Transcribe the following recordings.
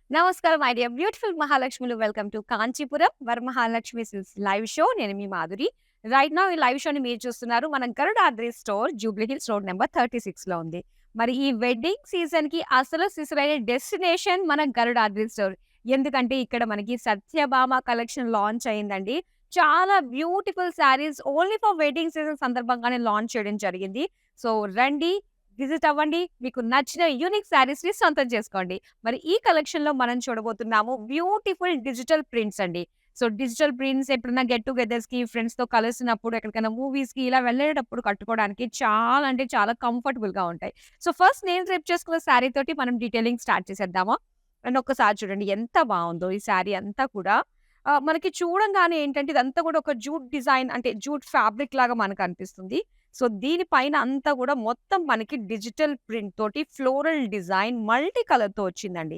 నమస్కారం my dear beautiful మహాలక్ష్మిలు. Welcome to Kanchipuram Varamahalakshmi silks live show. నేను మీ మాధురి. రైట్ నౌ ఈ లైవ్ షోని మీరు చూస్తున్నారు మన Garudadri store Jubilee Hills road number 36లో ఉంది. మరి ఈ వెడ్డింగ్ సీజన్‌కి అసలు సిసలైన డెస్టినేషన్ మన గరుడాద్రి స్టోర్. ఎందుకంటే ఇక్కడ మనకి సత్యభామ కలెక్షన్ లాంచ్ అయిందండి. చాలా beautiful saris only for wedding season సందర్భంగానే లాంచ్ చేయడం జరిగింది. సో రండి, విజిట్ అవ్వండి. మీకు నచ్చిన యూనిక్ శారీస్‌ని సొంతం చేసుకోండి. మరి ఈ కలెక్షన్‌లో మనం చూడబోతున్నాము బ్యూటిఫుల్ డిజిటల్ ప్రింట్స్ అండి. సో, డిజిటల్ ప్రింట్స్ ఎప్పుడైనా గెట్ టుగెదర్స్‌కి, ఫ్రెండ్స్‌తో కలిసినప్పుడు, ఎక్కడికైనా మూవీస్‌కి ఇలా వెళ్ళేటప్పుడు కట్టుకోవడానికి చాలా అంటే చాలా కంఫర్టబుల్‌గా ఉంటాయి. సో, ఫస్ట్ నేను డ్రెప్ చేసుకున్న శారీ తోటి మనం డీటెయిలింగ్ స్టార్ట్ చేసేద్దామా? అండ్ ఒక్కసారి చూడండి ఎంత బావుందో ఈ శారీ అంతా కూడా. మనకి చూడంగానే ఏంటంటే ఇదంతా కూడా ఒక జూట్ డిజైన్ అంటే జూట్ ఫ్యాబ్రిక్ లాగా మనకనిపిస్తుంది. సో, దీని పైన అంతా గూడా మొత్తం మనకి డిజిటల్ ప్రింట్ తోటి ఫ్లోరల్ డిజైన్ మల్టీ కలర్‌తో వచ్చిందండి.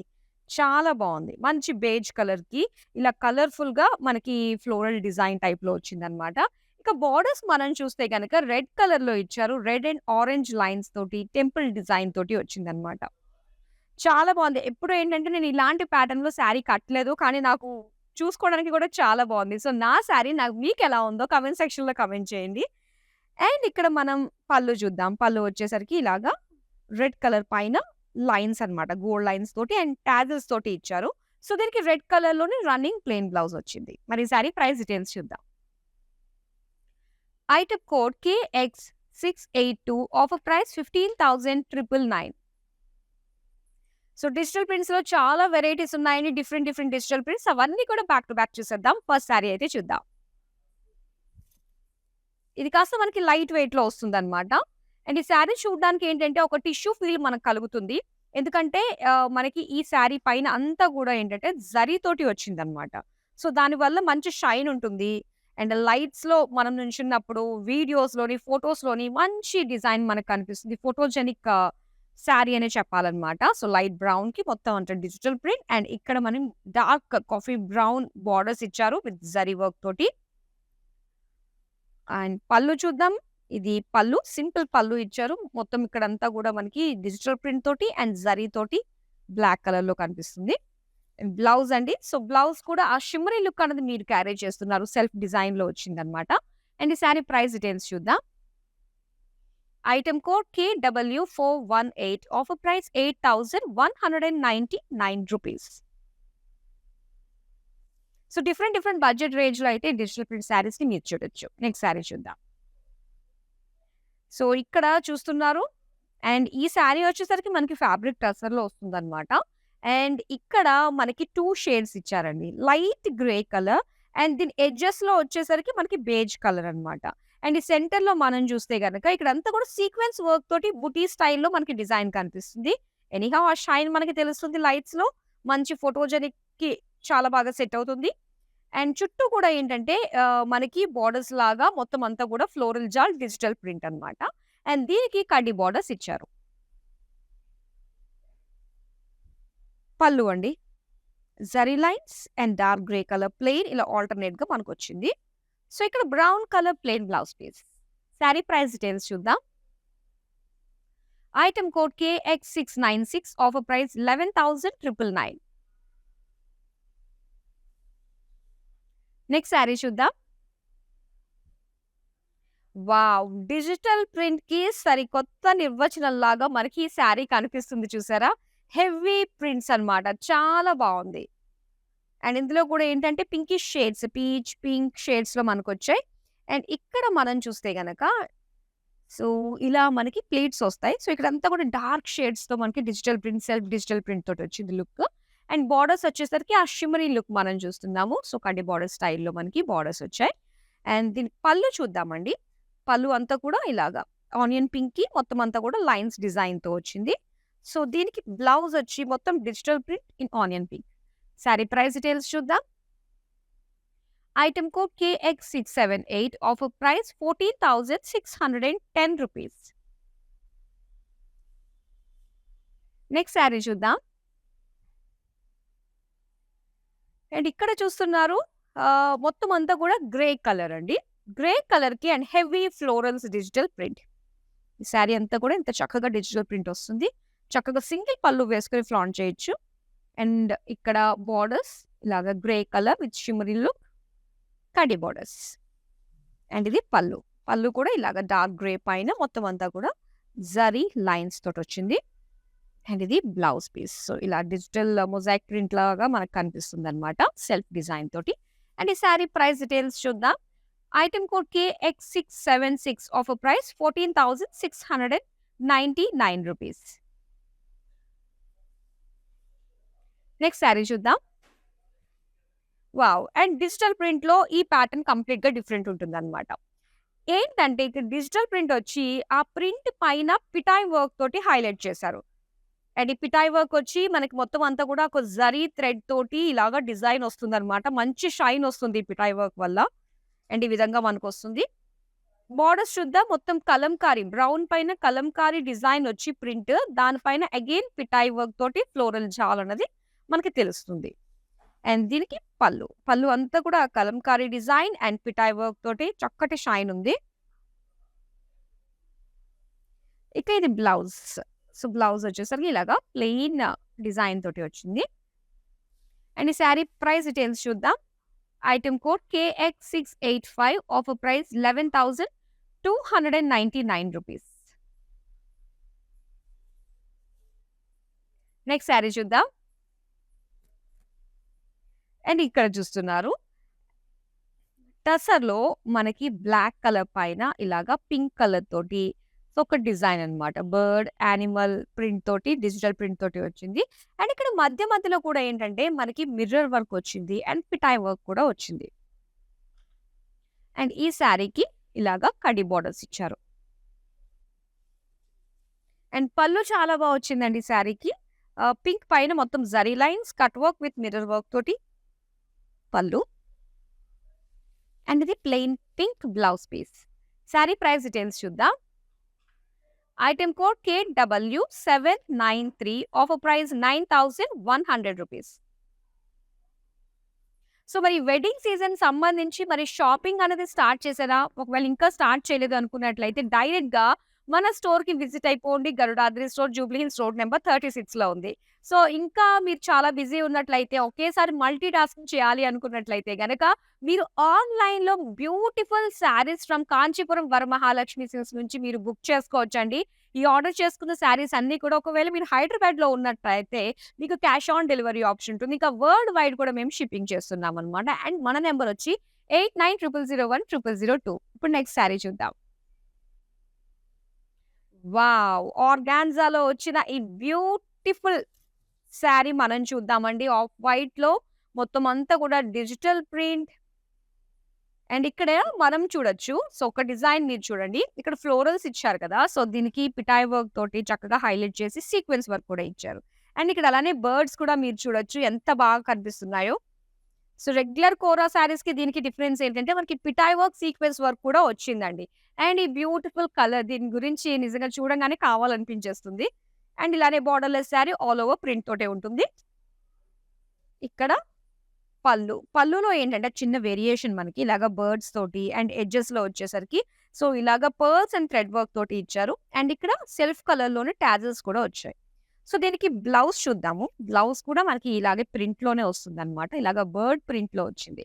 చాలా బావుంది. మంచి బేజ్ కలర్‌కి ఇలా కలర్‌ఫుల్‌గా మనకి ఫ్లోరల్ డిజైన్ టైప్‌లో వచ్చిందనమాట. ఇక బోర్డర్స్ మనం చూస్తే గనక రెడ్ కలర్‌లో ఇచ్చారు. రెడ్ అండ్ ఆరెంజ్ లైన్స్ తోటి టెంపుల్ డిజైన్ తోటి వచ్చిందనమాట. చాలా బావుంది. ఎప్పుడు ఏంటంటే నేను ఇలాంటి ప్యాటర్న్‌లో శారీ కట్టలేదు. కానీ నాకు చూసుకోవడానికి కూడా చాలా బావుంది. సో, నా శారీ మీకెలా ఉందో కామెంట్ సెక్షన్‌లో కామెంట్ చేయండి. అండ్ ఇక్కడ మనం పళ్ళు చూద్దాం. పళ్ళు వచ్చేసరికి ఇలాగా రెడ్ కలర్ పైన లైన్స్ అన్నమాట. గోల్డ్ లైన్స్ తోటి అండ్ టాజిల్స్ తోటి ఇచ్చారు. సో, దీనికి రెడ్ కలర్‌లోనే రన్నింగ్ ప్లెయిన్ బ్లౌజ్ వచ్చింది. మరి ఈ సారీ ప్రైస్ డీటెయిల్స్ చూద్దాం. Item code KX682 offer price 15,999. So, digital ప్రింట్స్‌లో చాలా వెరైటీస్ ఉన్నాయండి. డిఫరెంట్ డిఫరెంట్ డిజిటల్ ప్రింట్స్ అవన్నీ కూడా బ్యాక్ టు బ్యాక్ చూసేద్దాం. ఫస్ట్ సారీ అయితే చూద్దాం. ఇది కాస్త మనకి లైట్ వెయిట్‌లో వస్తుందన్నమాట. అండ్ ఈ శారీ చూడ్డానికి ఏంటంటే ఒక టిష్యూ ఫీల్ మనకు కలుగుతుంది. ఎందుకంటే మనకి ఈ శారీ పైన అంతా గూడా ఏంటంటే జరీ తోటి వచ్చిందన్నమాట. సో, దానివల్ల మంచి షైన్ ఉంటుంది. అండ్ లైట్స్‌లో మనం నించున్నప్పుడు వీడియోస్‌లోని, ఫోటోస్‌లోని మంచి డిజైన్ మనకు కనిపిస్తుంది. ఫోటోజెనిక్ శారీ అనే చెప్పాలన్నమాట. సో, లైట్ బ్రౌన్‌కి మొత్తం అంతా డిజిటల్ ప్రింట్ అండ్ ఇక్కడ మనం డార్క్ కాఫీ బ్రౌన్ బోర్డర్స్ ఇచ్చారు విత్ జరీ వర్క్ తోటి. అండ్ పళ్ళు చూద్దాం. ఇది పళ్ళు. సింపుల్ పళ్ళు ఇచ్చారు. మొత్తం ఇక్కడంతా గూడా మనకి డిజిటల్ ప్రింట్ తోటి అండ్ జరీ తోటి బ్లాక్ కలర్‌లో కనిపిస్తుంది. బ్లౌజ్ అండి. సో, బ్లౌజ్ కూడా ఆ షిమ్మరీ లుక్ అనేది మీరు క్యారీ చేస్తున్నారు. సెల్ఫ్ డిజైన్‌లో వచ్చిందనమాట. అండ్ ఈ సారీ ప్రైస్ డీటెయిల్స్ చూద్దాం. Item code KW418 offer price 8,199 rupees. So, different different budget రేంజ్‌లో అయితే డిజిటల్ ప్రింట్ శారీస్‌ని మీరు చూడొచ్చు. నెక్స్ట్ శారీ చూద్దాం. సో, ఇక్కడ చూస్తున్నారు. అండ్ ఈ శారీ వచ్చేసరికి మనకి ఫ్యాబ్రిక్ టసర్‌లో వస్తుందన్నమాట. అండ్ ఇక్కడ మనకి 2 షేడ్స్ ఇచ్చారండి. లైట్ గ్రే కలర్ అండ్ దీని ఎడ్జెస్‌లో వచ్చేసరికి మనకి బేజ్ కలర్ అన్నమాట. అండ్ ఈ సెంటర్‌లో మనం చూస్తే గనక ఇక్కడంతా కూడా సీక్వెన్స్ వర్క్ తోటి బుటీ స్టైల్‌లో మనకి డిజైన్ కనిపిస్తుంది. ఎనీహౌ ఆ షైన్ మనకి తెలుస్తుంది లైట్స్‌లో. మంచి ఫోటోజెనిక్‌కి చాలా బాగా సెట్ అవుతుంది. అండ్ చుట్టూ కూడా ఏంటంటే మనకి బోర్డర్స్ లాగా మొత్తం అంతా కూడా ఫ్లోరల్ జాల్ డిజిటల్ ప్రింట్ అన్నమాట. అండ్ దీనికి కడ్డీ బోర్డర్స్ ఇచ్చారు. పళ్ళు అండి. Zari lines and dark grey colour plain ఇలా ఆల్టర్‌నేట్‌గా మనకొచ్చింది. సో, ఇక్కడ brown colour plain blouse piece. Sari price details చూద్దాం. Item code KX696 offer price 11,999. Next sari చూద్దాం. వావ్! డిజిటల్ ప్రింట్‌కి సరికొత్త నిర్వచనంలాగా మనకి ఈ శారీ కనిపిస్తుంది చూసారా? హెవీ ప్రింట్స్ అన్నమాట. చాలా బావుంది. అండ్ ఇందులో కూడా ఏంటంటే పింకిష్ షేడ్స్, పీచ్, పింక్ షేడ్స్‌లో మనకొచ్చాయి. అండ్ ఇక్కడ మనం చూస్తే గనక సో, ఇలా మనకి ప్లీట్స్ ఒస్తాయి. సో, ఇక్కడంతా కూడా డార్క్ షేడ్స్‌తో మనకి digital print, self digital print తోటొచ్చింది లుక్. అండ్ బోర్డర్స్ వచ్చేసరికి ఆ షిమ్మరీ లుక్ మనం చూస్తున్నాము. సో, కడ్డీ బోర్డర్ స్టైల్‌లో మనకి బోర్డర్స్ వచ్చాయి. అండ్ దీని పళ్ళు చూద్దామండి. పళ్ళు అంతా కూడా ఇలాగా ఆనియన్ పింక్‌కి మొత్తం అంతా కూడా లైన్స్ డిజైన్‌తో వచ్చింది. సో, దీనికి బ్లౌజ్ వచ్చి మొత్తం digital print in onion pink. Sari price details చూద్దాం. Item code KX678 offer price 14,610 rupees. Next sari చూద్దాం. అండ్ ఇక్కడ చూస్తున్నారు మొత్తం అంతా కూడా గ్రే కలర్ అండి. గ్రే కలర్‌కి and heavy florals digital print. ఈ శారీ అంతా కూడా ఇంత చక్కగా డిజిటల్ ప్రింట్ వస్తుంది. చక్కగా సింగిల్ పళ్ళు వేసుకొని ఫ్లాంట్ చేయొచ్చు. అండ్ ఇక్కడ బోర్డర్స్ ఇలాగా grey colour with shimmery look, కడ్డీ బోర్డర్స్. అండ్ ఇది పళ్ళు. పళ్ళు కూడా ఇలాగ డార్క్ గ్రే పైన మొత్తం అంతా కూడా జరీ లైన్స్ తోటొచ్చింది. అండ్ ఇది బ్లౌజ్ పీస్. సో, ఇలా డిజిటల్ మొజాయిక్ ప్రింట్ లాగా మనకు కనిపిస్తుందనమాట సెల్ఫ్ డిజైన్ తోటి. అండ్ ఈ శారీ ప్రైస్ డీటెయిల్స్ చూద్దాం. Item code KX676 offer price 14,699 rupees. Next sari చూద్దాం. వావ్! అండ్ డిజిటల్ ప్రింట్‌లో ఈ ప్యాటర్న్ కంప్లీట్‌గా డిఫరెంట్ ఉంటుందనమాట. ఏంటంటే ఇక్కడ డిజిటల్ ప్రింట్ వచ్చి ఆ ప్రింట్ పైన పిటాయ్ వర్క్ తోటి హైలైట్ చేశారు. అండ్ ఈ పిటాయ్ వర్క్ వచ్చి మనకి మొత్తం అంతా కూడా ఒక జరీ థ్రెడ్ తోటి ఇలాగా డిజైన్ వస్తుందనమాట. మంచి షైన్ వస్తుంది ఈ పిటాయ్ వర్క్ వల్ల. అండ్ ఈ విధంగా మనకొస్తుంది. బోర్డర్స్ చూద్దాం. మొత్తం కలంకారీ బ్రౌన్ పైన కలంకారీ డిజైన్ వచ్చి ప్రింట్. దానిపైన అగైన్ పిటాయ్ వర్క్ తోటి ఫ్లోరల్ జాల్ అన్నది మనకి తెలుస్తుంది. అండ్ దీనికి పళ్ళు. పళ్ళు అంతా కూడా కలంకారీ డిజైన్ అండ్ పిటాయ్ వర్క్ తోటి చక్కటి షైన్ ఉంది. ఇక ఇది బ్లౌజ్. సో, బ్లౌజ్ వచ్చేసరికి ఇలాగా ప్లెయిన్ డిజైన్ తోటి వచ్చింది. అండ్ ఈ శారీ ప్రైస్ డీటెయిల్స్ చూద్దాం. Item code KX685 offer price 11,299 rupees. Next sari చూద్దాం. అండ్ ఇక్కడ చూస్తున్నారు. టసర్‌లో మనకి బ్లాక్ కలర్ పైన ఇలాగా పింక్ కలర్ తోటి సో, ఒక డిజైన్ అన్నమాట. బర్డ్, యానిమల్ ప్రింట్ తోటి డిజిటల్ ప్రింట్ తోటి వచ్చింది. అండ్ ఇక్కడ మధ్య మధ్యలో కూడా ఏంటంటే మనకి మిర్రర్ వర్క్ వచ్చింది. అండ్ పిటాయ్ వర్క్ కూడా వచ్చింది. అండ్ ఈ శారీకి ఇలాగా కడ్డీ బోర్డర్స్ ఇచ్చారు. అండ్ పళ్ళు చాలా బా వచ్చిందండి ఈ శారీకి. పింక్ పైన మొత్తం zari lines, cut work with mirror work తోటి పళ్ళు. అండ్ ఇది plain pink blouse piece. Sari price details చూద్దాం. Item code KW793 offer price 9,100 rupees. So, మరి వెడ్డింగ్ సీజన్ సంబంధించి మరి షాపింగ్ అనేది స్టార్ట్ చేసారా? ఒకవేళ ఇంకా స్టార్ట్ చేయలేదు అనుకున్నట్లయితే డైరెక్ట్‌గా మన స్టోర్‌కి విజిట్ అయిపోండి. Garudadri store Jubilee Hills road number 36లో ఉంది. సో, ఇంకా మీరు చాలా బిజీ ఉన్నట్లయితే ఒకేసారి మల్టీ టాస్కింగ్ చేయాలి అనుకున్నట్లయితే గనక మీరు ఆన్‌లైన్‌లో beautiful saris from Kanchipuram Varamahalakshmi silks నుంచి మీరు బుక్ చేసుకోవచ్చండి. ఈ ఆర్డర్ చేసుకున్న శారీస్ అన్నీ కూడా ఒకవేళ మీరు హైదరాబాద్‌లో ఉన్నట్టయితే మీకు క్యాష్ ఆన్ డెలివరీ ఆప్షన్ ఉంటుంది. ఇంకా వరల్డ్ వైడ్ కూడా మేము షిప్పింగ్ చేస్తున్నామనమాట. అండ్ మన నంబర్ వచ్చి 8900010002. ఇప్పుడు నెక్స్ట్ శారీ చూద్దాం. వావ్! ఆర్గాన్జాలో వచ్చిన ఈ బ్యూటిఫుల్ శారీ మనం చూద్దామండి. ఆఫ్ వైట్‌లో మొత్తం అంతా కూడా డిజిటల్ ప్రింట్. అండ్ ఇక్కడ మనం చూడొచ్చు. సో, ఒక డిజైన్ మీరు చూడండి. ఇక్కడ ఫ్లోరల్స్ ఇచ్చారు కదా! సో, దీనికి పిటాయ్ వర్క్ తోటి చక్కగా హైలైట్ చేసి సీక్వెన్స్ వర్క్ కూడా ఇచ్చారు. అండ్ ఇక్కడ అలానే బర్డ్స్ కూడా మీరు చూడొచ్చు ఎంత బాగా కనిపిస్తున్నాయో. సో, రెగ్యులర్ కోరా శారీస్‌కి దీనికి డిఫరెన్స్ ఏంటంటే మనకి పిటాయ్ వర్క్, సీక్వెన్స్ వర్క్ కూడా వచ్చిందండి. అండ్ ఈ బ్యూటిఫుల్ కలర్ దీని గురించి నిజంగా చూడంగానే కావాలనిపించేస్తుంది. అండ్ ఇలానే borderless sari all over print తోటే ఉంటుంది. ఇక్కడ పళ్ళు. పళ్ళులో ఏంటంటే చిన్న వేరియేషన్ మనకి ఇలాగ బర్డ్స్ తోటి అండ్ ఎడ్జెస్‌లో వచ్చేసరికి సో, ఇలాగ పర్ల్స్ అండ్ థ్రెడ్ వర్క్ తోటి ఇచ్చారు. అండ్ ఇక్కడ సెల్ఫ్ కలర్‌లోనే టాజిల్స్ కూడా వచ్చాయి. సో, దీనికి బ్లౌజ్ చూద్దాము. బ్లౌజ్ కూడా మనకి ఇలాగే ప్రింట్‌లోనే వస్తుందన్నమాట. ఇలాగ బర్డ్ ప్రింట్‌లో వచ్చింది.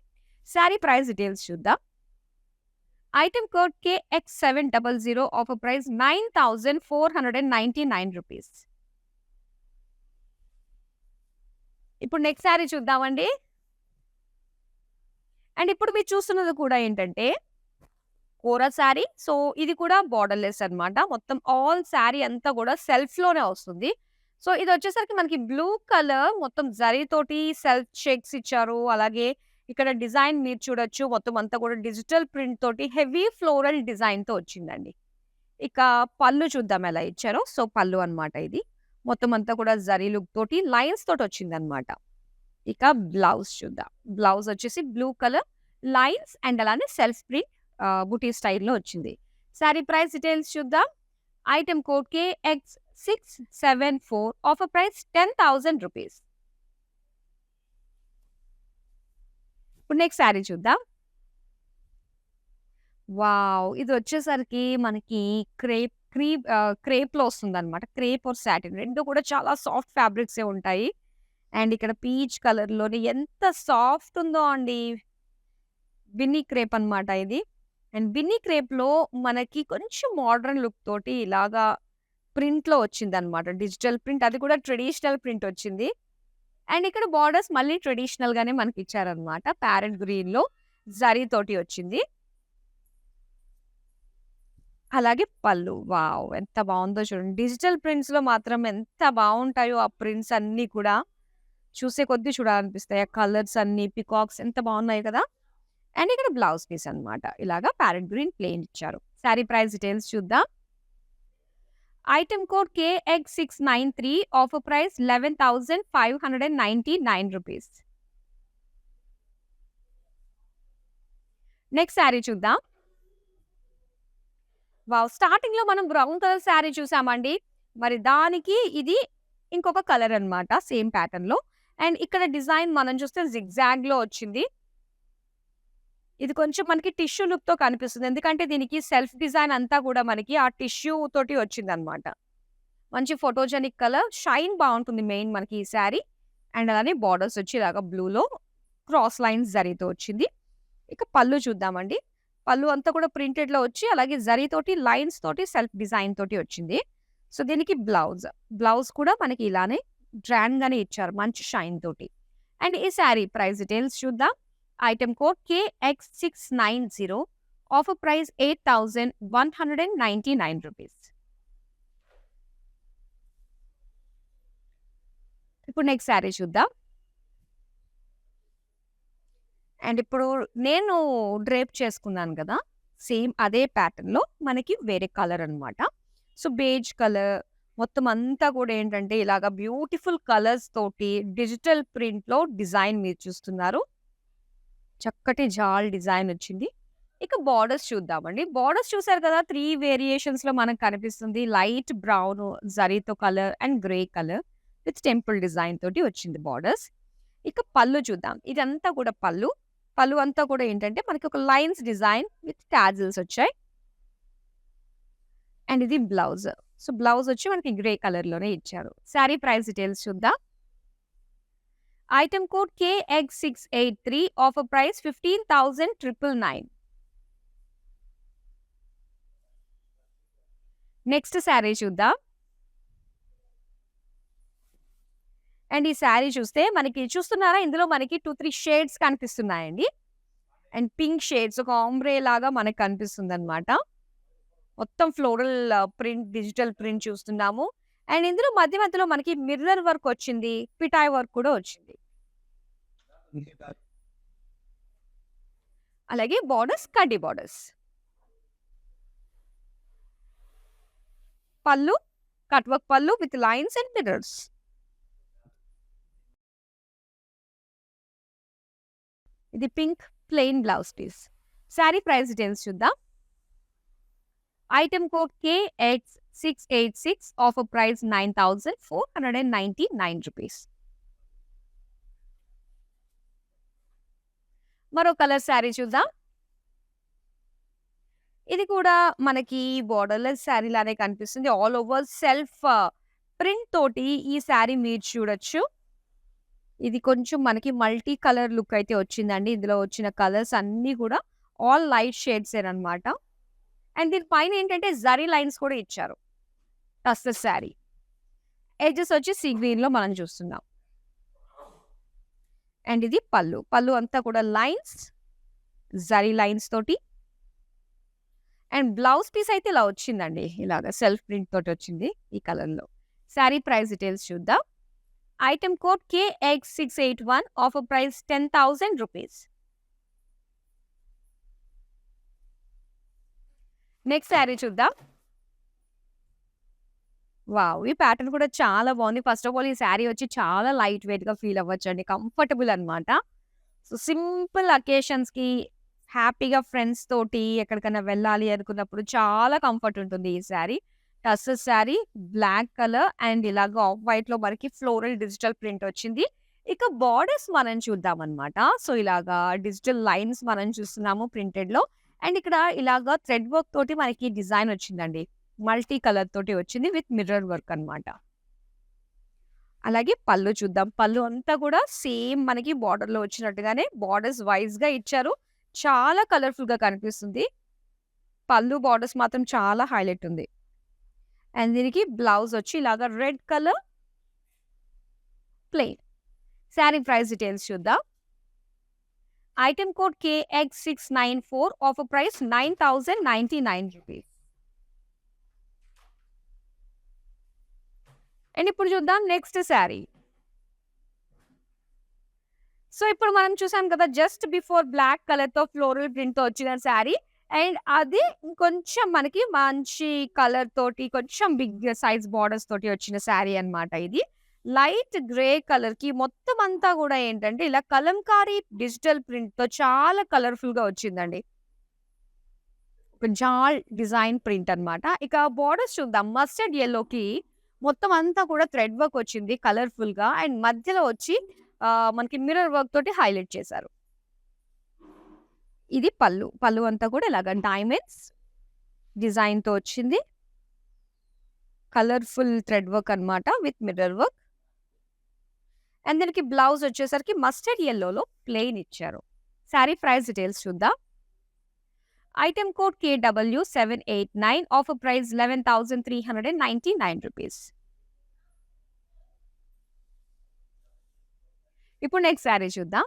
శారీ ప్రైస్ డీటెయిల్స్ చూద్దాం. Item code KX700 offer price 9,499 rupees. ఇప్పుడు నెక్స్ట్ శారీ చూద్దామండి. అండ్ ఇప్పుడు మీరు చూస్తున్నది కూడా ఏంటంటే కోరా శారీ. సో, ఇది కూడా బోర్డర్‌లెస్ అన్నమాట. మొత్తం ఆల్ శారీ అంతా కూడా సెల్ఫ్‌లోనే వస్తుంది. సో, ఇదొచ్చేసరికి మనకి బ్లూ కలర్ మొత్తం జరీ తోటి సెల్ఫ్ చెక్స్ ఇచ్చారు. అలాగే ఇక్కడ డిజైన్ మీరు చూడొచ్చు. మొత్తం అంతా కూడా డిజిటల్ ప్రింట్ తోటి హెవీ ఫ్లోరల్ డిజైన్‌తో వచ్చిందండి. ఇక పళ్ళు చూద్దాం ఎలా ఇచ్చారో. సో, పళ్ళు అన్నమాట ఇది. మొత్తం అంతా కూడా జరీ లుక్ తోటి లైన్స్ తోటి వచ్చిందన్నమాట. ఇక బ్లౌజ్ చూద్దాం. బ్లౌజ్ వచ్చేసి బ్లూ కలర్ లైన్స్ అండ్ అలానే సెల్ఫ్ ప్రింట్ బుటీ స్టైల్‌లో వచ్చింది. శారీ ప్రైస్ డీటెయిల్స్ చూద్దాం. Item code KX674 offer price 10,000 rupees. ఇప్పుడు నెక్స్ట్ శారీ చూద్దాం. వావ్! ఇది వచ్చేసరికి మనకి క్రేప్‌లో వస్తుందన్నమాట. క్రేప్ ఆర్ సాటిన్ 2 కూడా చాలా సాఫ్ట్ ఫ్యాబ్రిక్సే ఉంటాయి. అండ్ ఇక్కడ పీచ్ కలర్‌లోని ఎంత సాఫ్ట్ ఉందో అండి. బిన్నీ క్రేప్ అన్నమాట ఇది. అండ్ బిన్నీ క్రేప్‌లో మనకి కొంచెం మోడర్న్ లుక్ తోటి ఇలాగా ప్రింట్‌లో వచ్చిందన్నమాట. డిజిటల్ ప్రింట్ అది కూడా ట్రెడిషనల్ ప్రింట్ వచ్చింది. అండ్ ఇక్కడ బోర్డర్స్ మళ్ళీ ట్రెడిషనల్‌గానే మనకిచ్చారన్నమాట. ప్యారెట్ గ్రీన్‌లో జరీ తోటి వచ్చింది. అలాగే పళ్ళు. వావ్! ఎంత బావుందో చూడండి. డిజిటల్ ప్రింట్స్‌లో మాత్రం ఎంత బావుంటాయో ఆ ప్రింట్స్ అన్నీ కూడా. చూసే కొద్దీ చూడాలనిపిస్తాయి. ఆ కలర్స్ అన్నీ పికాక్స్ ఎంత బావున్నాయి కదా! అండ్ ఇక్కడ బ్లౌజ్ పీస్ అన్నమాట. ఇలాగా ప్యారెట్ గ్రీన్ ప్లెయిన్ ఇచ్చారు. సారీ ప్రైస్ డీటెయిల్స్ చూద్దాం. Item code KX693 offer price 11,599 rupees. Next sari చూద్దాం. వావ్! స్టార్టింగ్‌లో మనం బ్రౌన్ కలర్ సారీ చూసామండి. మరి దానికి ఇది ఇంకొక కలర్ అన్నమాట. సేమ్ ప్యాటర్న్‌లో. అండ్ ఇక్కడ డిజైన్ మనం చూస్తే జిగ్‌జాగ్‌లో వచ్చింది. ఇది కొంచెం మనకి టిష్యూ లుక్‌తో కనిపిస్తుంది. ఎందుకంటే దీనికి సెల్ఫ్ డిజైన్ అంతా కూడా మనకి ఆ టిష్యూ తోటి వచ్చిందన్నమాట. మంచి ఫోటోజెనిక్ కలర్. షైన్ బావుంటుంది మెయిన్ మనకి ఈ సారీ. అండ్ అలానే బోర్డర్స్ వచ్చి ఇలాగా బ్లూలో క్రాస్ లైన్స్ జరీతో వచ్చింది. ఇక పళ్ళు చూద్దామండి. పళ్ళు అంతా కూడా ప్రింటెడ్‌లో వచ్చి అలాగే జరీతోటి లైన్స్ తోటి సెల్ఫ్ డిజైన్ తోటి వచ్చింది. సో, దీనికి బ్లౌజ్. బ్లౌజ్ కూడా మనకి ఇలానే గ్రాండ్‌గానే ఇచ్చారు. మంచి షైన్ తోటి. అండ్ ఈ సారీ ప్రైస్ డీటెయిల్స్ చూద్దాం. Item code KX690 offer price 8,199 rupees. ఇప్పుడు నెక్స్ట్ సారీ చూద్దాం. అండ్ ఇప్పుడు నేను డ్రేప్ చేసుకున్నాను గదా! సేమ్ అదే ప్యాటర్న్‌లో మనకి వేరే కలర్ అన్నమాట. సో, బేజ్ కలర్ మొత్తం అంతా కూడా ఏంటంటే ఇలాగ బ్యూటిఫుల్ కలర్స్ తోటి డిజిటల్ ప్రింట్‌లో డిజైన్ మీరు చూస్తున్నారు. చక్కటి జాల్ డిజైన్ వచ్చింది. ఇక బోర్డర్స్ చూద్దామండి. బోర్డర్స్ చూసారు కదా! 3 వేరియేషన్స్‌లో మనకు కనిపిస్తుంది. లైట్ బ్రౌన్ జరీతో colour and grey colour with temple design తోటి వచ్చింది బోర్డర్స్. ఇక పళ్ళు చూద్దాం. ఇదంతా కూడా పళ్ళు. పళ్ళు అంతా కూడా ఏంటంటే మనకి ఒక లైన్స్ డిజైన్ విత్ టాజిల్స్ వచ్చాయి. అండ్ ఇది బ్లౌజ్. సో, బ్లౌజ్ వచ్చి మనకి గ్రే కలర్‌లోనే ఇచ్చారు. సారీ ప్రైస్ డీటెయిల్స్ చూద్దాం. Item code KX683 offer price 15,999. Next sari చూద్దాం. అండ్ ఈ సారీ చూస్తే మనకి చూస్తున్నారా? ఇందులో మనకి 2, 3 షేడ్స్ కనిపిస్తున్నాయండి. అండ్ పింక్ షేడ్స్ ఒక ఆంబ్రే లాగా మనకు కనిపిస్తుందన్నమాట. మొత్తం ఫ్లోరల్ ప్రింట్, డిజిటల్ ప్రింట్ చూస్తున్నాము. అండ్ ఇందులో మధ్య మధ్యలో మనకి మిర్రర్ వర్క్ వచ్చింది. పిటాయ్ వర్క్ కూడా వచ్చింది. అలాగే బోర్డర్స్ కడ్డీ బోర్డర్స్. పళ్ళు కట్ వర్క్ పళ్ళు విత్ లైన్స్ అండ్ మిర్రర్స్. ఇది pink plain blouse piece. Sari price details చూద్దాం. Item code KX686 offer price 9,499 rupees. మరో కలర్ సారీ చూద్దాం. ఇది కూడా మనకి బోర్డర్‌లెస్ సారీ లానే కనిపిస్తుంది. ఆల్ ఓవర్ సెల్ఫ్ ప్రింట్ తోటి ఈ సారీ మీరు చూడొచ్చు. ఇది కొంచెం మనకి మల్టీ కలర్ లుక్ అయితే వచ్చిందండి. ఇందులో వచ్చిన కలర్స్ అన్నీ కూడా ఆల్ లైట్ షేడ్సేనన్నమాట. అండ్ దీని పైన ఏంటంటే జరీ లైన్స్ కూడా ఇచ్చారు. టస్సర్ సారీ. ఎడ్జెస్ వచ్చి సీ గ్రీన్‌లో మనం చూస్తున్నాం. అండ్ ఇది పళ్ళు. పళ్ళు అంతా కూడా లైన్స్, జరీ లైన్స్ తోటి. అండ్ బ్లౌజ్ పీస్ అయితే ఇలా వచ్చిందండి. ఇలాగ సెల్ఫ్ ప్రింట్ తోటి వచ్చింది ఈ కలర్‌లో. సారీ ప్రైస్ డీటెయిల్స్ చూద్దాం. Item code KX681 offer price 10,000 rupees. Next sari చూద్దాం. వావ్! ఈ ప్యాటర్న్ కూడా చాలా బాగుంది. ఫస్ట్ ఆఫ్ ఆల్ ఈ సారీ వచ్చి చాలా లైట్ వెయిట్‌గా ఫీల్ అవ్వచ్చండి. కంఫర్టబుల్ అన్నమాట. సో, సింపుల్ అకేషన్స్‌కి హ్యాపీగా ఫ్రెండ్స్ తోటి ఎక్కడికైనా వెళ్ళాలి అనుకున్నప్పుడు చాలా కంఫర్ట్ ఉంటుంది ఈ sari. Tussar sari black colour and ఇలాగ ఆఫ్ వైట్‌లో మనకి ఫ్లోరల్ డిజిటల్ ప్రింట్ వచ్చింది. ఇక బోర్డర్స్ మనం చూద్దామన్నమాట. సో, ఇలాగా డిజిటల్ లైన్స్ మనం చూస్తున్నాము ప్రింటెడ్‌లో. అండ్ ఇక్కడ ఇలాగా థ్రెడ్ వర్క్ తోటి మనకి డిజైన్ వచ్చిందండి. మల్టీ కలర్ తోటి వచ్చింది విత్ మిర్రర్ వర్క్ అన్నమాట. అలాగే పళ్ళు చూద్దాం. పళ్ళు అంతా కూడా సేమ్ మనకి బోర్డర్‌లో వచ్చినట్టుగానే బోర్డర్స్ వైస్‌గా ఇచ్చారు. చాలా కలర్‌ఫుల్‌గా కనిపిస్తుంది. పళ్ళు బోర్డర్స్ మాత్రం చాలా హైలైట్ ఉంది. అండ్ దీనికి బ్లౌజ్ వచ్చి ఇలాగా red colour plain. Sari price details చూద్దాం. Item code KX694 offer price 9,099 rupees. And ఇప్పుడు చూద్దాం నెక్స్ట్ శారీ. సో ఇప్పుడు మనం చూసాం కదా జస్ట్ బిఫోర్ బ్లాక్ కలర్‌తో ఫ్లోరల్ ప్రింట్‌తో వచ్చిన శారీ. అండ్ అది కొంచెం మనకి మంచి కలర్ తోటి కొంచెం బిగ్ సైజ్ బోర్డర్స్ తోటి వచ్చిన శారీ అన్నమాట ఇది. లైట్ గ్రే కలర్‌కి మొత్తం అంతా కూడా ఏంటంటే ఇలా కలంకారీ డిజిటల్ ప్రింట్‌తో చాలా కలర్‌ఫుల్‌గా వచ్చిందండి. ఒక జాల్ డిజైన్ ప్రింట్ అన్నమాట. ఇక బోర్డర్స్ చూద్దాం. మస్టర్డ్ యెల్లోకి మొత్తం అంతా కూడా థ్రెడ్ వర్క్ వచ్చింది కలర్‌ఫుల్‌గా. అండ్ మధ్యలో వచ్చి మనకి మిర్రర్ వర్క్ తోటి హైలైట్ చేశారు. ఇది పళ్ళు. పళ్ళు అంతా కూడా ఇలాగ డైమండ్స్ డిజైన్‌తో వచ్చింది. కలర్‌ఫుల్ థ్రెడ్ వర్క్ అన్నమాట విత్ మిర్రర్ వర్క్. అండ్ దీనికి బ్లౌజ్ వచ్చేసరికి మస్టర్డ్ యెల్లోలో ప్లెయిన్ ఇచ్చారు. శారీ ప్రైస్ డీటెయిల్స్ చూద్దాం. Item code KW789 offer price 11,399 rupees. ఇప్పుడు నెక్స్ట్ శారీ చూద్దాం.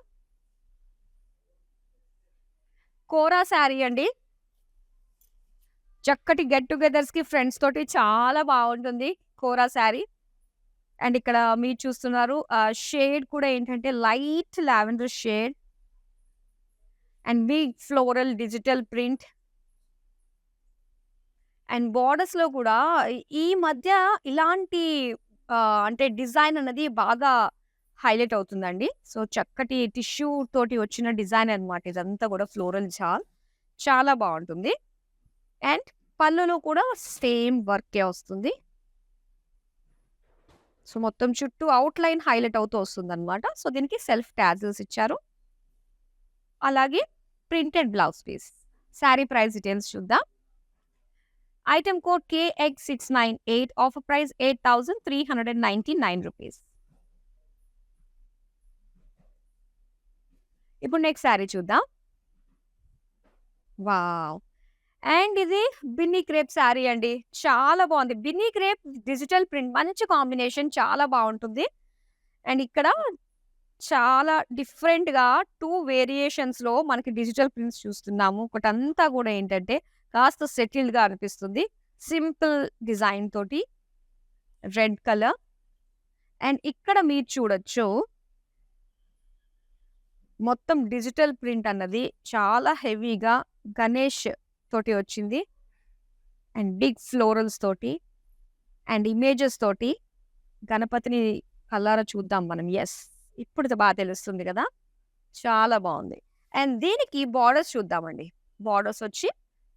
కోరా శారీ అండి. చక్కటి గెట్ టుగెదర్స్‌కి ఫ్రెండ్స్ తోటి చాలా బావుంటుంది కోరా శారీ. అండ్ ఇక్కడ మీరు చూస్తున్నారు షేడ్ కూడా ఏంటంటే light lavender shade and big floral digital print. And బోర్డర్స్‌లో కూడా ఈ మధ్య ఇలాంటి అంటే డిజైన్ అన్నది బాగా హైలైట్ అవుతుందండి. సో, చక్కటి టిష్యూ తోటి వచ్చిన డిజైన్ అన్నమాట ఇదంతా కూడా ఫ్లోరల్ జాల్. చాలా బావుంటుంది. అండ్ పళ్ళులో కూడా సేమ్ వర్కే వస్తుంది. సో, మొత్తం చుట్టూ ఔట్‌లైన్ హైలైట్ అవుతూ వస్తుందన్నమాట. సో, దీనికి సెల్ఫ్ టాజిల్స్ ఇచ్చారు. అలాగే printed blouse piece. Sari price details చూద్దాం. Item code KX698 offer price 8,399 rupees. ఇప్పుడు నెక్స్ట్ శారీ చూద్దాం. వావ్! అండ్ ఇది బిన్నీ క్రేప్ శారీ అండి. చాలా బావుంది. బిన్నీ క్రేప్ డిజిటల్ ప్రింట్ మంచి కాంబినేషన్ చాలా బావుంటుంది. అండ్ ఇక్కడ చాలా డిఫరెంట్‌గా 2 వేరియేషన్స్‌లో మనకి డిజిటల్ ప్రింట్స్ చూస్తున్నాము. ఒకటంతా కూడా ఏంటంటే కాస్త సెటిల్డ్‌గా అనిపిస్తుంది. సింపుల్ డిజైన్ తోటి రెడ్ కలర్. అండ్ ఇక్కడ మీరు చూడొచ్చు మొత్తం డిజిటల్ ప్రింట్ అన్నది చాలా హెవీగా గణేష్ తోటి వచ్చింది. అండ్ బిగ్ ఫ్లోరల్స్ తోటి అండ్ ఇమేజెస్ తోటి గణపతిని కళ్ళారా చూద్దాం మనం. యెస్. ఇప్పుడు బాగా తెలుస్తుంది కదా! చాలా బావుంది. అండ్ దీనికి బోర్డర్స్ చూద్దామండి. బోర్డర్స్ వచ్చి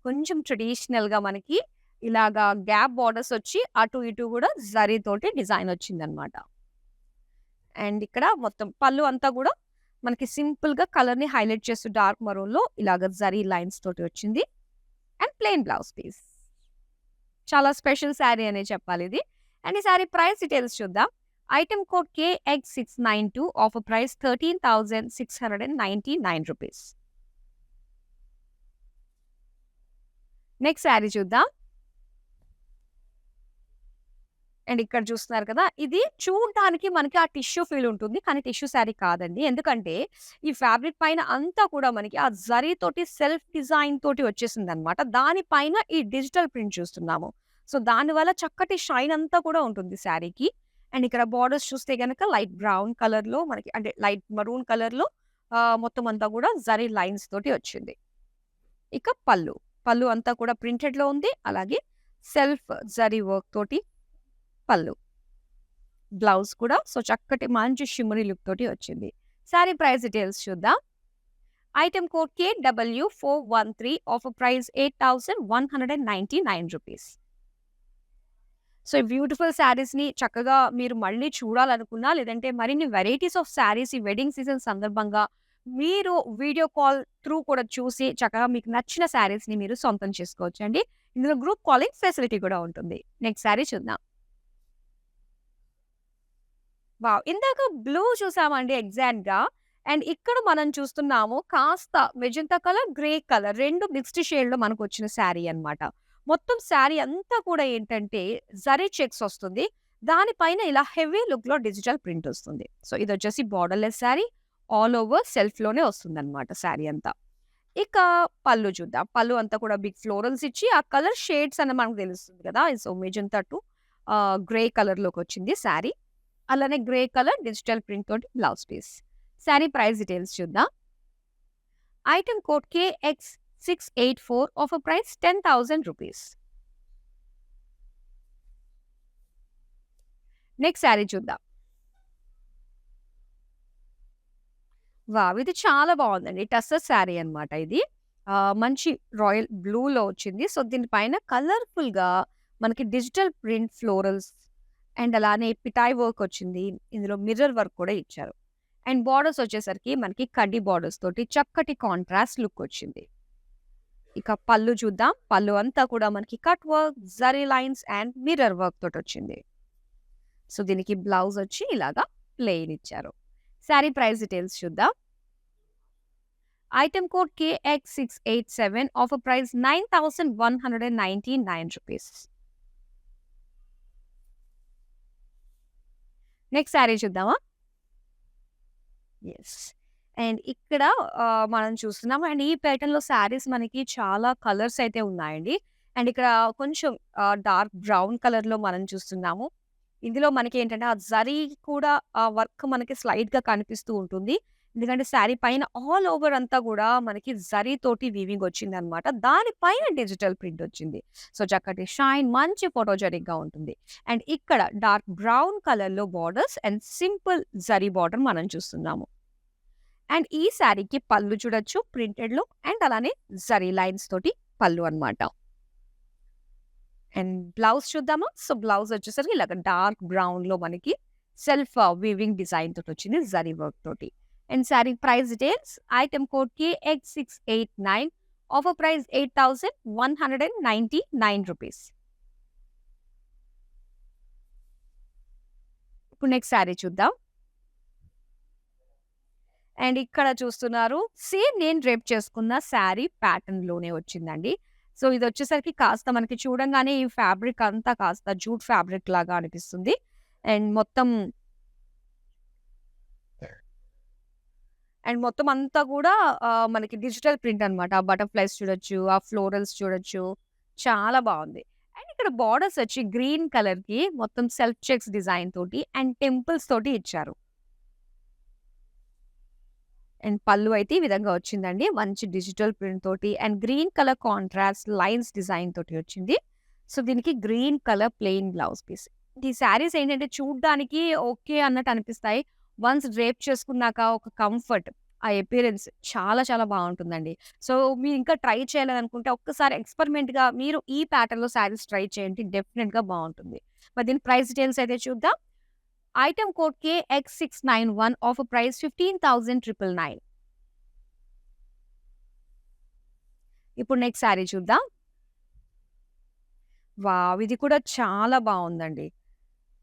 కొంచెం ట్రెడిషనల్‌గా మనకి ఇలాగా గ్యాప్ బోర్డర్స్ వచ్చి అటు ఇటు కూడా జరీ తోటి డిజైన్ వచ్చిందనమాట. అండ్ ఇక్కడ మొత్తం పళ్ళు అంతా కూడా మనకి సింపుల్‌గా కలర్‌ని హైలైట్ చేస్తూ డార్క్ మరూన్‌లో ఇలాగ జరీ లైన్స్ తోటి వచ్చింది. And plain blouse piece. చాలా స్పెషల్ శారీ అనే చెప్పాలిది. అండ్ ఈ శారీ ప్రైస్ డీటెయిల్స్ చూద్దాం. Item code KX692 offer price 13,699 rupees. Next sari చూద్దాం. అండ్ ఇక్కడ చూస్తున్నారు కదా! ఇది చూడటానికి మనకి ఆ టిష్యూ ఫీల్ ఉంటుంది. కానీ టిష్యూ శారీ కాదండి. ఎందుకంటే ఈ ఫ్యాబ్రిక్ పైన అంతా కూడా మనకి ఆ జరీ తోటి సెల్ఫ్ డిజైన్ తోటి వచ్చేసిందనమాట. దానిపైన ఈ డిజిటల్ ప్రింట్ చూస్తున్నాము. సో, దానివల్ల చక్కటి షైన్ అంతా కూడా ఉంటుంది శారీకి. అండ్ ఇక్కడ బోర్డర్స్ చూస్తే గనక లైట్ బ్రౌన్ కలర్‌లో మనకి అంటే లైట్ మరూన్ కలర్‌లో మొత్తం అంతా కూడా జరీ లైన్స్ తోటి వచ్చింది. ఇక పళ్ళు. పళ్ళు అంతా కూడా ప్రింటెడ్‌లో ఉంది. అలాగే సెల్ఫ్ జరీ వర్క్ తోటి పళ్ళు. బ్లౌజ్ కూడా సో, చక్కటి మంచి షిమ్మరీ లుక్ తోటి వచ్చింది. శారీ ప్రైస్ డీటెయిల్స్ చూద్దాం. Item code KW413 offer price 8,199 rupees. So, ఈ బ్యూటిఫుల్ శారీస్‌ని చక్కగా మీరు మళ్ళీ చూడాలనుకున్నా, లేదంటే మరిన్ని వెరైటీస్ ఆఫ్ శారీస్ ఈ వెడ్డింగ్ సీజన్ సందర్భంగా మీరు వీడియో కాల్ త్రూ కూడా చూసి చక్కగా మీకు నచ్చిన శారీస్‌ని మీరు సొంతం చేసుకోవచ్చండి. ఇందులో గ్రూప్ కాలింగ్ ఫెసిలిటీ కూడా ఉంటుంది. నెక్స్ట్ శారీ చూద్దాం. వావ్! ఇందాక బ్లూ చూసామండి ఎగ్జాక్ట్‌గా. అండ్ ఇక్కడ మనం చూస్తున్నాము కాస్త magenta colour, grey colour 2 mixed షేడ్‌లో మనకొచ్చిన శారీ అన్నమాట. మొత్తం శారీ అంతా కూడా ఏంటంటే జరీ చెక్స్ వస్తుంది. దానిపైన ఇలా హెవీ లుక్‌లో డిజిటల్ ప్రింట్ వస్తుంది. సో, ఇదొచ్చేసి బోర్డర్‌లెస్ శారీ. ఆల్ ఓవర్ సెల్ఫ్‌లోనే వస్తుందన్నమాట శారీ అంతా. ఇక పళ్ళు చూద్దాం. పళ్ళు అంతా కూడా బిగ్ ఫ్లోరల్స్ ఇచ్చి ఆ కలర్ షేడ్స్ అని మనకు తెలుస్తుంది కదా! సో, మెజెంటా టు గ్రే కలర్‌లోకొచ్చింది శారీ. అలానే గ్రే కలర్ డిజిటల్ ప్రింట్ తోటి blouse piece. Sari price details చూద్దాం. Item code KX684 offer price ₹10,000. Next sari చూద్దాం. వావ్! ఇది చాలా బావుందండి. టస్సర్ శారీ అన్నమాట ఇది. మంచి రాయల్ బ్లూలో వచ్చింది. సో, దీని పైన కలర్‌ఫుల్‌గా మనకి డిజిటల్ ప్రింట్ ఫ్లోరల్స్ అండ్ అలానే పిటాయ్ వర్క్ వచ్చింది. ఇందులో మిర్రర్ వర్క్ కూడా ఇచ్చారు. అండ్ బోర్డర్స్ వచ్చేసరికి మనకి కడ్డీ బోర్డర్స్ తోటి చక్కటి కాంట్రాస్ట్ లుక్ వచ్చింది. ఇక పళ్ళు చూద్దాం. పళ్ళు అంతా కూడా మనకి cut work, zari lines and mirror work తోటొచ్చింది. సో, దీనికి బ్లౌజ్ వచ్చి ఇలాగా ప్లెయిన్ ఇచ్చారు. శారీ ప్రైస్ డీటెయిల్స్ చూద్దాం. Item code KX687 offer price ₹9,199. Next sari చూద్దామా? యెస్. అండ్ ఇక్కడ మనం చూస్తున్నాము. అండ్ ఈ ప్యాటర్న్‌లో శారీస్ మనకి చాలా కలర్స్ అయితే ఉన్నాయండి. అండ్ ఇక్కడ కొంచెం డార్క్ బ్రౌన్ కలర్‌లో మనం చూస్తున్నాము. ఇందులో మనకేంటంటే ఆ జరీ కూడా ఆ వర్క్ మనకి స్లైట్‌గా కనిపిస్తూ ఉంటుంది. ఎందుకంటే శారీ పైన ఆల్ ఓవర్ అంతా గూడా మనకి జరీ తోటి వీవింగ్ వచ్చిందనమాట. దాని పైన డిజిటల్ ప్రింట్ వచ్చింది. సో, చక్కటి షైన్ మంచి ఫోటోజెనిక్‌గా ఉంటుంది. అండ్ ఇక్కడ డార్క్ బ్రౌన్ కలర్‌లో borders and simple zari border మనం చూస్తున్నాము. అండ్ ఈ శారీకి పళ్ళు చూడొచ్చు ప్రింటెడ్‌లో అండ్ అలానే జరీ లైన్స్ తోటి పళ్ళు అన్నమాట. అండ్ బ్లౌజ్ చూద్దామా? సో, బ్లౌజ్ వచ్చేసరికి ఇలాగ డార్క్ బ్రౌన్‌లో మనకి సెల్ఫ్ వీవింగ్ డిజైన్ తోటొచ్చింది జరీ వర్క్ తోటి. And sari price details item code KX689 offer price ₹8,199. ఇప్పుడు నెక్స్ట్ శారీ చూద్దాం. అండ్ ఇక్కడ చూస్తున్నారు. సేమ్ నేను డ్రేప్ చేసుకున్న శారీ ప్యాటర్న్‌లోనే వచ్చిందండి. సో, ఇదొచ్చేసరికి కాస్త మనకి చూడంగానే ఈ ఫ్యాబ్రిక్ అంతా కాస్త జూట్ ఫ్యాబ్రిక్ లాగా అనిపిస్తుంది. అండ్ మొత్తం మొత్తం అంతా గూడా మనకి డిజిటల్ ప్రింట్ అనమాట. ఆ బటర్‌ఫ్లైస్ చూడొచ్చు, ఆ ఫ్లోరల్స్ చూడొచ్చు. చాలా బావుంది. అండ్ ఇక్కడ బోర్డర్స్ వచ్చి గ్రీన్ కలర్‌కి మొత్తం సెల్ఫ్ చెక్స్ డిజైన్ తోటి అండ్ టెంపుల్స్ తోటి ఇచ్చారు. అండ్ పళ్ళు అయితే ఈ విధంగా వచ్చిందండి. మంచి డిజిటల్ ప్రింట్ తోటి and green colour contrast lines design తోటి వచ్చింది. సో, దీనికి green colour plain blouse piece. ఈ శారీస్ ఏంటంటే చూడ్డానికి ఓకే అన్నట్టు అనిపిస్తాయి. వన్స్ డ్రేప్ చేసుకున్నాక ఒక కంఫర్ట్, ఆ అపియరెన్స్ చాలా చాలా బావుంటుందండి. సో, మీరు ఇంకా ట్రై చేయాలని అనుకుంటే ఒక్కసారి ఎక్స్‌పెరిమెంట్‌గా మీరు ఈ ప్యాటర్న్‌లో శారీస్ ట్రై చేయండి. డెఫినిట్‌గా బావుంటుంది. మరి దీని ప్రైస్ డీటెయిల్స్ అయితే చూద్దాం. Item code KX691 offer price 15,999. ఇప్పుడు నెక్స్ట్ శారీ చూద్దాం. వావ్! ఇది కూడా చాలా బావుందండి.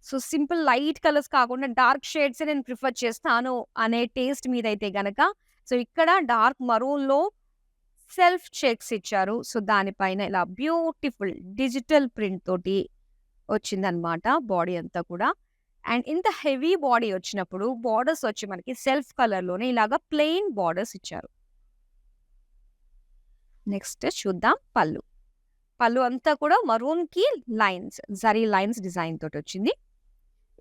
సో, సింపుల్ లైట్ కలర్స్ కాకుండా డార్క్ షేడ్సే నేను ప్రిఫర్ చేస్తాను అనే టేస్ట్ మీదైతే గనక సో, ఇక్కడ డార్క్ మరూన్‌లో సెల్ఫ్ చెక్స్ ఇచ్చారు. సో, దానిపైన ఇలా బ్యూటిఫుల్ డిజిటల్ ప్రింట్ తోటి వచ్చిందనమాట బాడీ అంతా కూడా. అండ్ ఇంత హెవీ బాడీ వచ్చినప్పుడు బోర్డర్స్ వచ్చి మనకి సెల్ఫ్ కలర్‌లోనే ఇలాగా ప్లెయిన్ బోర్డర్స్ ఇచ్చారు. నెక్స్ట్ చూద్దాం పళ్ళు. పళ్ళు అంతా కూడా మరూన్‌కి లైన్స్, జరీ లైన్స్ డిజైన్ తోటొచ్చింది.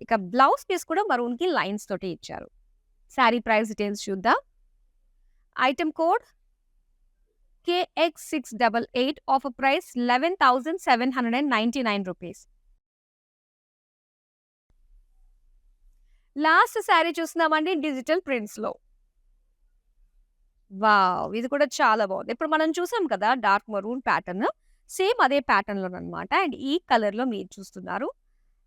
ఇక బ్లౌజ్ పీస్ కూడా మరూన్‌కి లైన్స్ తోటి ఇచ్చారు. శారీ ప్రైస్ డీటెయిల్స్ చూద్దాం. Item code KX688 offer price ₹11,799. Last sari చూస్తున్నామండి డిజిటల్ ప్రింట్స్‌లో. వావ్! ఇది కూడా చాలా బావుంది. ఇప్పుడు మనం చూసాం కదా! Dark maroon pattern. సేమ్ అదే ప్యాటర్న్‌లోననమాట. అండ్ ఈ కలర్‌లో మీరు చూస్తున్నారు.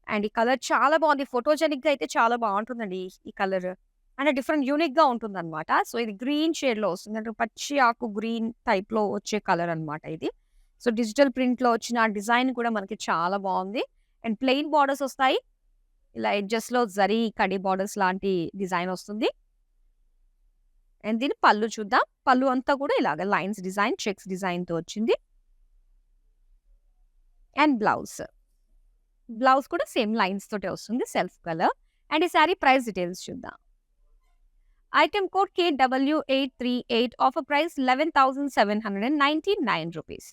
అండ్ ఈ కలర్ చాలా బావుంది. ఫోటోజెనిక్‌గా అయితే చాలా బావుంటుందండి ఈ కలర్. అంటే డిఫరెంట్ యూనిక్‌గా ఉంటుందనమాట. సో, ఇది గ్రీన్ షేడ్‌లో వస్తుంది. అంటే పచ్చి ఆకు గ్రీన్ టైప్‌లో వచ్చే కలర్ అనమాట ఇది. సో, డిజిటల్ ప్రింట్‌లో వచ్చిన డిజైన్ కూడా మనకి చాలా బావుంది. అండ్ ప్లెయిన్ బోర్డర్స్ వస్తాయి. ఇలా ఎడ్జెస్‌లో జరీ కడీ బోర్డర్స్ లాంటి డిజైన్ వస్తుంది. అండ్ దీని పళ్ళు చూద్దాం. పళ్ళు అంతా కూడా ఇలాగ లైన్స్ డిజైన్, చెక్స్ డిజైన్‌తో వచ్చింది. And blouse. బ్లౌజ్ కూడా సేమ్ లైన్స్ తోటే వస్తుంది. Self colour. అండ్ ఈ సారీ ప్రైస్ డీటెయిల్స్ చూద్దాం. Item code KW838 offer price 11,799 rupees.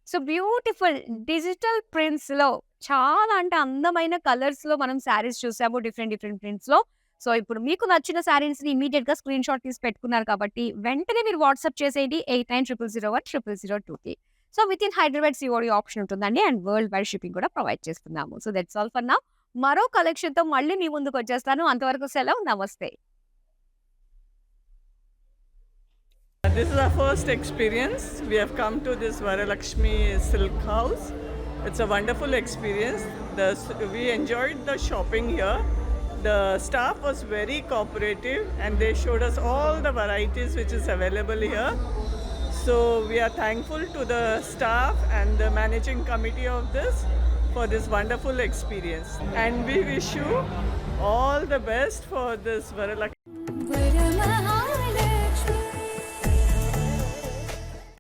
So beautiful digital ప్రింట్స్‌లో చాలా అంటే అందమైన కలర్స్‌లో మనం శారీస్ చూసాము. డిఫరెంట్ ప్రింట్స్‌లో. సో ఇప్పుడు మీకు నచ్చిన శారీస్‌ని ఇమ్మీడియేట్‌గా స్క్రీన్‌షాట్ తీసి పెట్టుకున్నారు కాబట్టి వెంటనే మీరు వాట్సాప్ చేసేయండి 8900010002కి. So within Hyderabad COD option ఉంటుందండి. అండ్ వరల్డ్ వైడ్ షిప్పింగ్ కూడా ప్రొవైడ్ చేస్తున్నాము. So that's all for now. మరో కలెక్షన్‌తో మళ్ళీ మీ ముందుకొచ్చేస్తాను. అంతవరకు సెలవు. నమస్తే. This is our first experience. We have come to this Varalakshmi Silk House. It's a wonderful experience. We enjoyed the shopping here. The staff was very cooperative and they showed us all the varieties which is available here. So we are thankful to the staff and the managing committee of this for this wonderful experience. And we wish you all the best for this Varalakshmi.